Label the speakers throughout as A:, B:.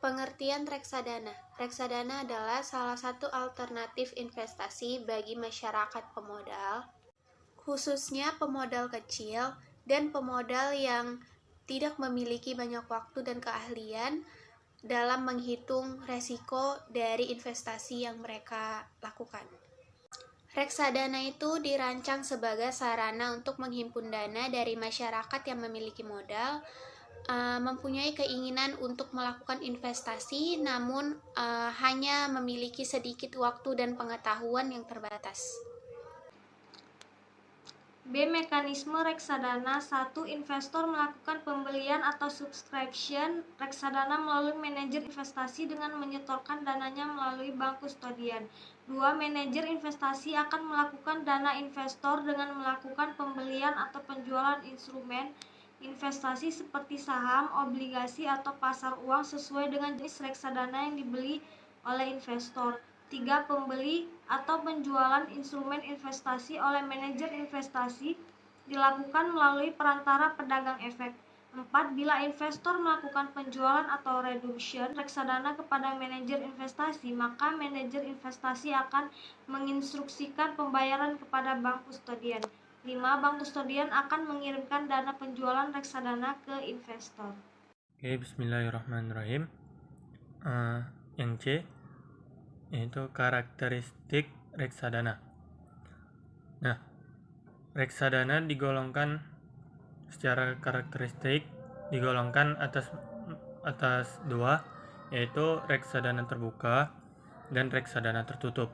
A: Pengertian reksadana. Reksadana adalah salah satu alternatif investasi bagi masyarakat pemodal, khususnya pemodal kecil dan pemodal yang tidak memiliki banyak waktu dan keahlian dalam menghitung resiko dari investasi yang mereka lakukan. Reksadana itu dirancang sebagai sarana untuk menghimpun dana dari masyarakat yang memiliki modal, mempunyai keinginan untuk melakukan investasi, namun hanya memiliki sedikit waktu dan pengetahuan yang terbatas.
B: B. Mekanisme reksadana. 1. Investor melakukan pembelian atau subscription reksadana melalui manajer investasi dengan menyetorkan dananya melalui bank kustodian. 2. Manajer investasi akan melakukan dana investor dengan melakukan pembelian atau penjualan instrumen investasi seperti saham, obligasi, atau pasar uang sesuai dengan jenis reksadana yang dibeli oleh investor. 3. Pembeli atau penjualan instrumen investasi oleh manajer investasi dilakukan melalui perantara pedagang efek. 4. Bila investor melakukan penjualan atau redemption reksadana kepada manajer investasi, maka manajer investasi akan menginstruksikan pembayaran kepada bank kustodian. 5. Bank kustodian akan mengirimkan dana penjualan reksadana ke investor.
C: Oke, bismillahirrahmanirrahim. Yang C yaitu karakteristik reksadana. Nah, reksadana digolongkan secara karakteristik digolongkan atas dua, yaitu reksadana terbuka dan reksadana tertutup.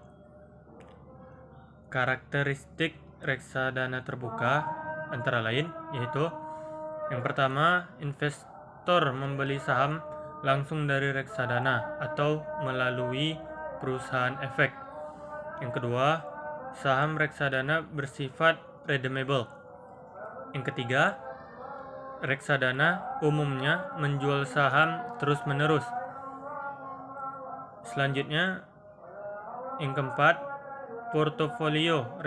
C: Karakteristik reksadana terbuka antara lain yaitu yang pertama, investor membeli saham langsung dari reksadana atau melalui perusahaan efek. Yang kedua, saham reksadana bersifat redeemable. Yang ketiga, reksadana umumnya menjual saham terus-menerus. Selanjutnya, yang keempat, portofolio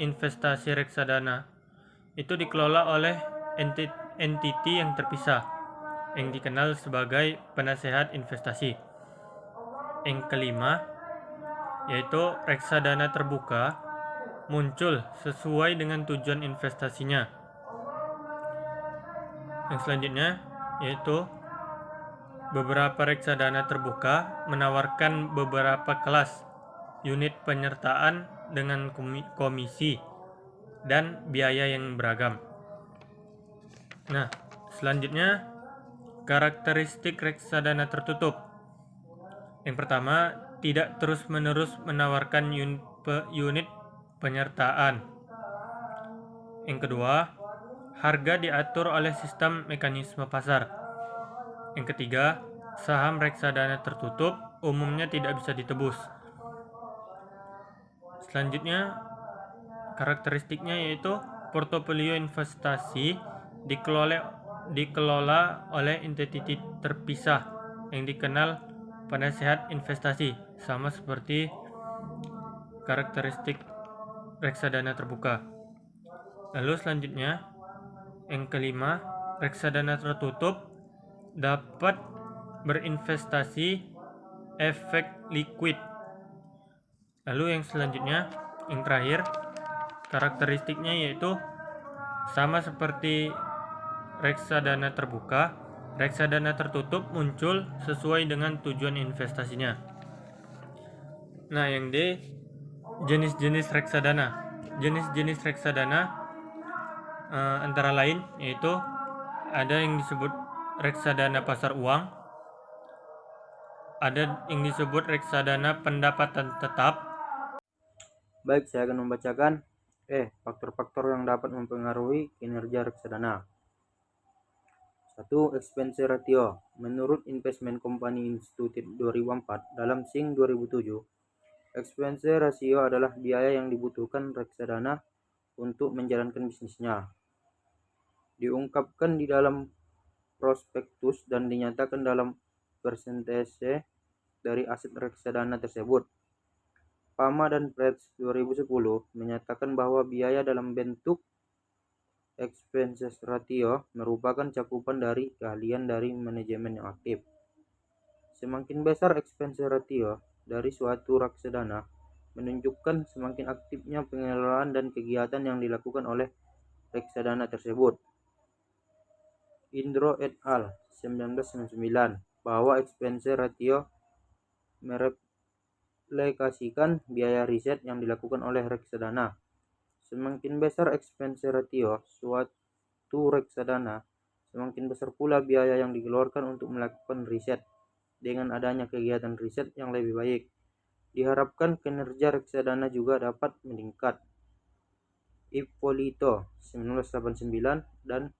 C: investasi reksadana itu dikelola oleh entiti yang terpisah yang dikenal sebagai penasehat investasi. Yang kelima, yaitu reksadana terbuka muncul sesuai dengan tujuan investasinya. Yang selanjutnya yaitu beberapa reksadana terbuka menawarkan beberapa kelas unit penyertaan dengan komisi dan biaya yang beragam. Nah, selanjutnya karakteristik reksadana tertutup. Yang pertama, tidak terus-menerus menawarkan unit penyertaan. Yang kedua, harga diatur oleh sistem mekanisme pasar. Yang ketiga, saham reksadana tertutup umumnya tidak bisa ditebus. Selanjutnya, karakteristiknya yaitu portofolio investasi dikelola oleh entiti terpisah yang dikenal penasehat investasi, sama seperti karakteristik reksadana terbuka. Lalu selanjutnya, yang kelima, reksadana tertutup dapat berinvestasi efek liquid. Lalu yang selanjutnya, yang terakhir, karakteristiknya yaitu sama seperti reksadana terbuka, reksadana tertutup muncul sesuai dengan tujuan investasinya. Nah, yang D, jenis-jenis reksadana. Jenis-jenis reksadana antara lain yaitu ada yang disebut reksadana pasar uang, ada yang disebut reksadana pendapatan tetap.
D: Baik, saya akan membacakan faktor-faktor yang dapat mempengaruhi kinerja reksadana. 1. Expense ratio. Menurut Investment Company Institute 2004 dalam SING 2007, expense ratio adalah biaya yang dibutuhkan reksadana untuk menjalankan bisnisnya. Diungkapkan di dalam prospektus dan dinyatakan dalam persentase dari aset reksadana tersebut. Pama dan Preds 2010 menyatakan bahwa biaya dalam bentuk expenses ratio merupakan cakupan dari keahlian dari manajemen yang aktif. Semakin besar expense ratio dari suatu reksadana menunjukkan semakin aktifnya pengelolaan dan kegiatan yang dilakukan oleh reksadana tersebut. Indro et al. 1999 bahwa expense ratio merefleksikan biaya riset yang dilakukan oleh reksadana. Semakin besar expense ratio suatu reksadana, semakin besar pula biaya yang dikeluarkan untuk melakukan riset. Dengan adanya kegiatan riset yang lebih baik, diharapkan kinerja reksadana juga dapat meningkat. Ippolito 1989 dan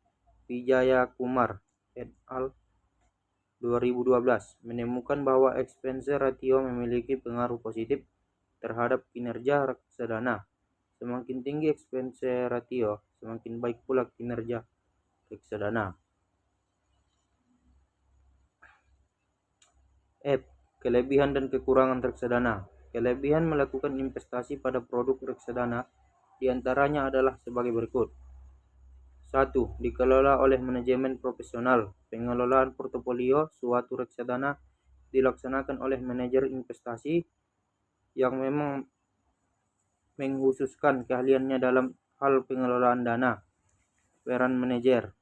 D: Vijaya Kumar et al. 2012 menemukan bahwa expense ratio memiliki pengaruh positif terhadap kinerja reksadana. Semakin tinggi expense ratio, semakin baik pula kinerja reksadana. F. Kelebihan dan kekurangan reksadana. Kelebihan melakukan investasi pada produk reksadana diantaranya adalah sebagai berikut. 1. Dikelola oleh manajemen profesional. Pengelolaan portofolio suatu reksadana dilaksanakan oleh manajer investasi yang memang mengkhususkan keahliannya dalam hal pengelolaan dana. Peran manajer.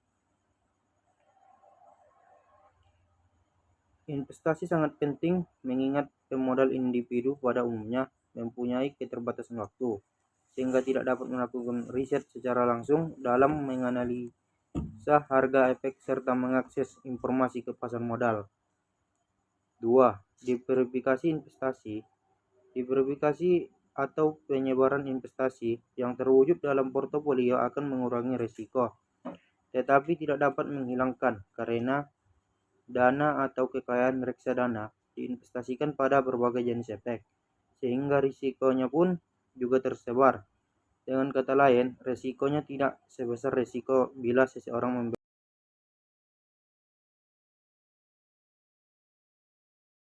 D: Investasi sangat penting mengingat pemodal individu pada umumnya mempunyai keterbatasan waktu, sehingga tidak dapat melakukan riset secara langsung dalam menganalisa harga efek serta mengakses informasi ke pasar modal. 2. Diversifikasi investasi. Diversifikasi atau penyebaran investasi yang terwujud dalam portofolio akan mengurangi risiko, tetapi tidak dapat menghilangkan karena dana atau kekayaan reksadana diinvestasikan pada berbagai jenis efek, sehingga risikonya pun juga tersebar. Dengan kata lain, risikonya tidak sebesar risiko bila seseorang